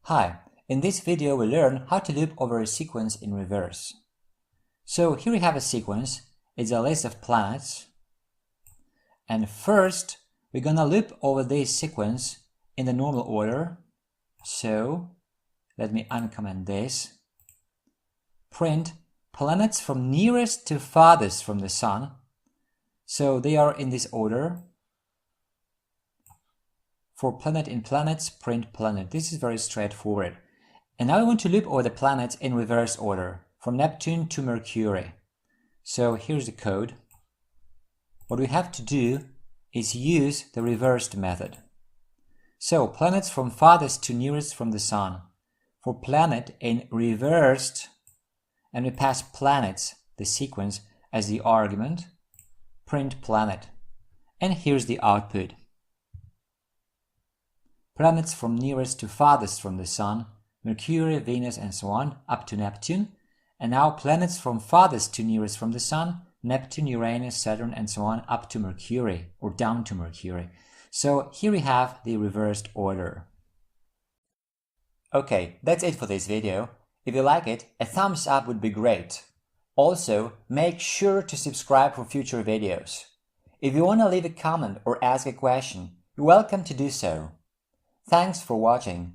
Hi, in this video we learn how to loop over a sequence in reverse. So here we have a sequence, it's a list of planets, and first we're gonna loop over this sequence in the normal order. So let me uncomment this. Print planets from nearest to farthest from the Sun. So they are in this order. For planet in planets, print planet. This is very straightforward. And now I want to loop over the planets in reverse order, from Neptune to Mercury. So here's the code. What we have to do is use the reversed method. So planets from farthest to nearest from the Sun. For planet in reversed, and we pass planets, the sequence, as the argument, print planet. And here's the output. Planets from nearest to farthest from the Sun, Mercury, Venus, and so on, up to Neptune. And now planets from farthest to nearest from the Sun, Neptune, Uranus, Saturn, and so on, up to Mercury, or down to Mercury. So here we have the reversed order. Okay, that's it for this video. If you like it, a thumbs up would be great. Also, make sure to subscribe for future videos. If you want to leave a comment or ask a question, you're welcome to do so. Thanks for watching.